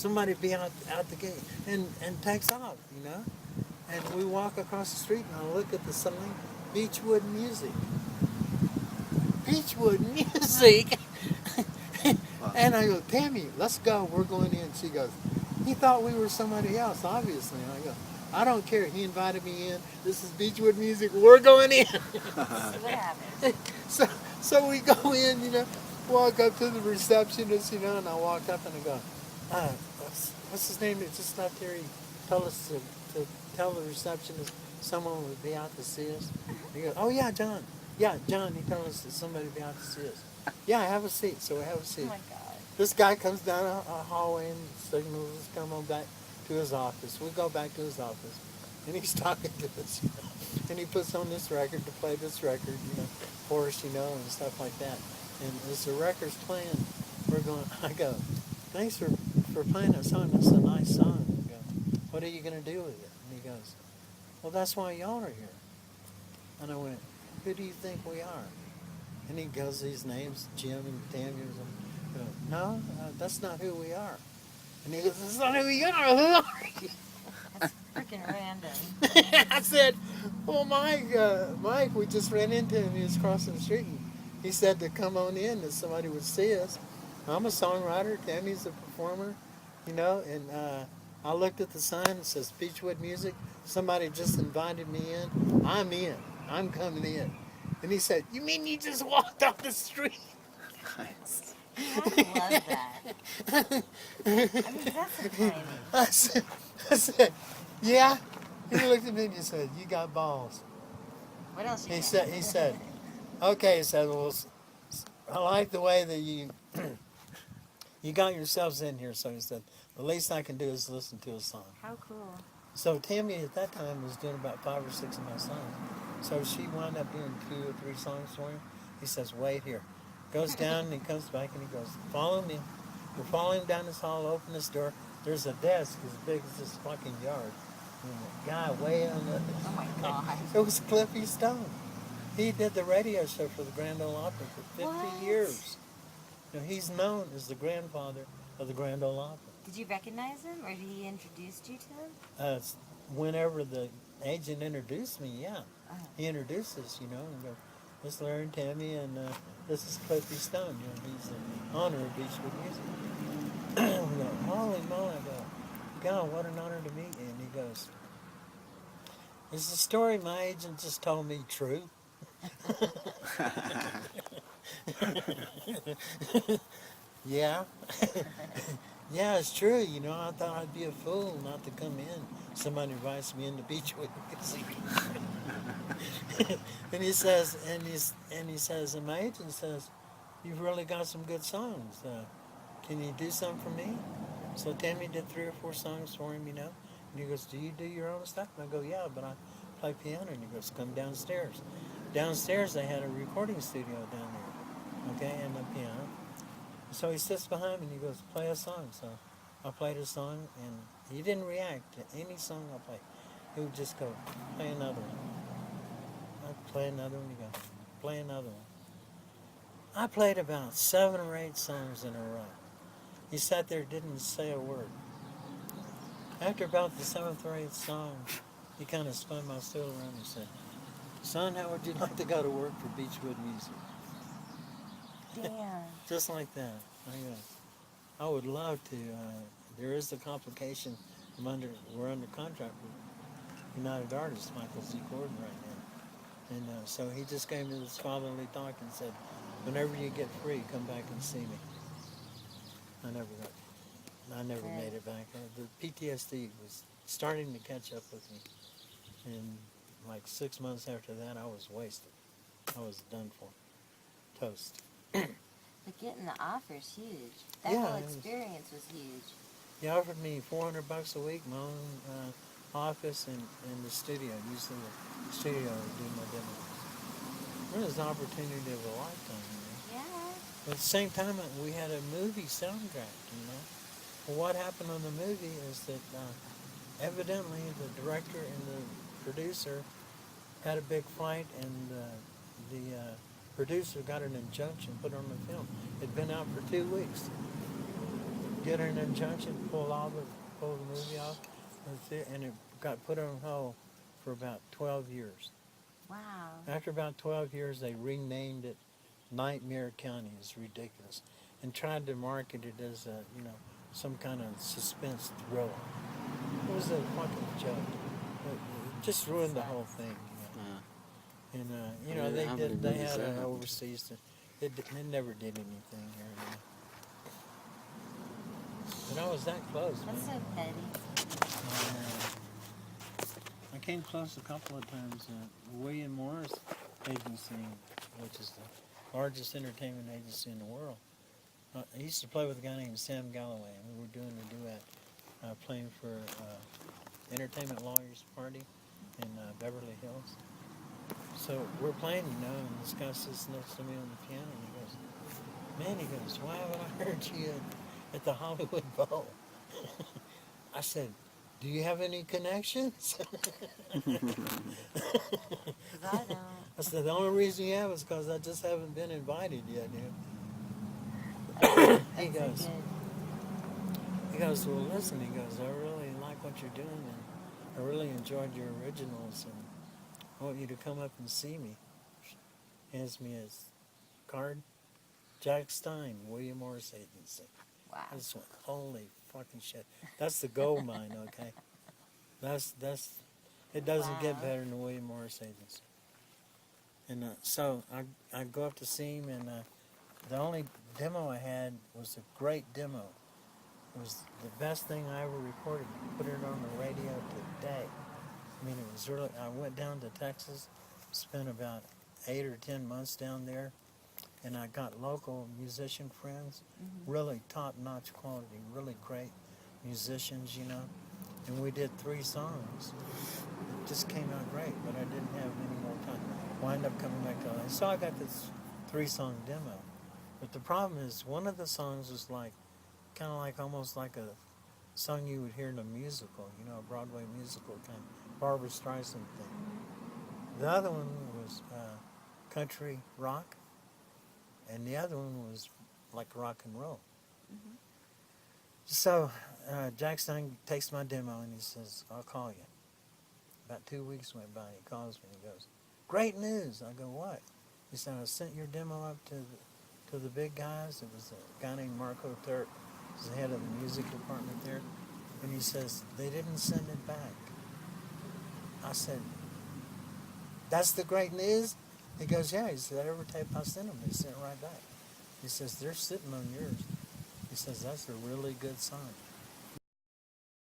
somebody be out the gate, and takes off, And we walk across the street, and I look at the sign, Beechwood Music. Beechwood Music. And I go, Tammy, let's go. We're going in. She goes, he thought we were somebody else, obviously. And I go, I don't care. He invited me in. This is Beechwood Music. We're going in. See what happens. So we go in, walk up to the receptionist, and I walk up and I go, what's his name that just left here? He told us to tell the receptionist someone would be out to see us. He goes, oh yeah, John. Yeah, John, he told us that somebody would be out to see us. Yeah, have a seat. So we have a seat. Oh my God. This guy comes down a hallway and signals us come on back to his office. We go back to his office, and he's talking to us, and he puts on this record to play this record, for us, and stuff like that. And as the record's playing, I go, thanks for playing that song. That's a nice song. I go, what are you going to do with it? And he goes, well, that's why y'all are here. And I went, who do you think we are? And he goes these names, Jim and Tammy or something. I go, no, that's not who we are. And he goes, that's not who we are. Who are you? That's freaking random. I said, well, Mike, we just ran into him. He was crossing the street. And he said to come on in, that somebody would see us. I'm a songwriter. Tammy's a performer, and I looked at the sign. It says Beechwood Music. Somebody just invited me in. I'm in. I'm coming in. And he said, you mean you just walked off the street? Nice. I love that. I mean, that's so tiny. I said, yeah. He looked at me and he said, you got balls. What else you He got? said, okay. He said, well, I like the way that you got yourselves in here. So he said, the least I can do is listen to a song. How cool. So Tammy at that time was doing about 5 or 6 of my songs. So she wound up doing 2 or 3 songs for him. He says, wait here. Goes down and he comes back and he goes, follow me. We're following down this hall, open this door. There's a desk as big as this fucking yard. And the guy way on the... Oh my God. It was Cliffy Stone. He did the radio show for the Grand Ole Opry for 50 What? years. He's known as the grandfather of the Grand Ole Opry. Did you recognize him, or did he introduce you to him? Whenever the agent introduced me, yeah. Oh. He introduced us, and goes, this is Larry and Tammy, and this is Cliffy Stone. He's the owner of Beechwood Music. We go, holy moly, I go, God, what an honor to meet you. And he goes, is the story my agent just told me true? Yeah. Yeah, it's true. I thought I'd be a fool not to come in. Somebody invites me into Beechwood Music. and he says, and my agent says, you've really got some good songs. Can you do something for me? So Tammy did 3 or 4 songs for him, And he goes, do you do your own stuff? And I go, yeah, but I play piano. And he goes, come downstairs. Downstairs, they had a recording studio down there, okay, and a piano. So he sits behind me and he goes, play a song. So I played a song, and he didn't react to any song I played. He would just go, play another one. I'd play another one, he'd go, play another one. I played about 7 or 8 songs in a row. He sat there, didn't say a word. After about the 7th or 8th song, he kind of spun my stool around and said, son, how would you like to go to work for Beechwood Music? Damn. Just like that. I would love to. There is the complication. We're under contract with United Artists, Michael Z. Gordon, right now. And so he just gave me this fatherly talk and said, whenever you get free, come back and see me. I never made it back. The PTSD was starting to catch up with me. And like 6 months after that, I was wasted. I was done for. Toast. But getting the offer is huge. That Yeah, whole it was- experience was huge. He offered me $400 a week, my own office and the studio, using the studio to do my demos. It was an opportunity of a lifetime, Yeah. But at the same time, we had a movie soundtrack, Well, what happened on the movie is that evidently the director and the producer had a big fight, and the producer got an injunction put on the film. It'd been out for 2 weeks. get an injunction, pull the movie off, and it got put on hold for about 12 years. Wow. After about 12 years, they renamed it Nightmare County. It's ridiculous, and tried to market it as some kind of suspense thriller. It was a fucking joke. It just ruined the whole thing. And they had an overseas. It never did anything here. But I was that close, That's man. so petty. I came close a couple of times. William Morris Agency, which is the largest entertainment agency in the world. I used to play with a guy named Sam Galloway, and we were doing a duet, playing for Entertainment Lawyers Party in Beverly Hills. So we're playing, and this guy sits next to me on the piano, and he goes, why haven't I heard you at the Hollywood Bowl? I said, do you have any connections? Because I don't. I said, the only reason you have is because I just haven't been invited yet, dude. He goes, well, listen, he goes, I really like what you're doing, and I really enjoyed your originals, and I want you to come up and see me. Hands me his card. Jack Stein, William Morris Agency. Wow. I just went, holy fucking shit. That's the gold mine, okay? It doesn't get better than William Morris Agency. And so I go up to see him, and the only demo I had was a great demo. It was the best thing I ever recorded. Put it on the radio today. I mean, it was really, I went down to Texas, spent about 8 or 10 months down there, and I got local musician friends, really top-notch quality, really great musicians, and we did 3 songs. It just came out great, but I didn't have any more time. Wind up coming back to LA. So I got this 3-song demo. But the problem is, one of the songs was kind of like almost like a song you would hear in a musical, a Broadway musical kind of Barbra Streisand thing. The other one was country rock, and the other one was like rock and roll. So Jack Stein takes my demo and he says, I'll call you. About 2 weeks went by, he calls me and he goes, great news. I go, what? He said, I sent your demo up to the big guys. It was a guy named Marco Turk, who's the head of the music department there. And he says, they didn't send it back. I said, that's the great news? He goes, yeah. He said, every tape I sent them, they sent it right back. He says, they're sitting on yours. He says, that's a really good sign.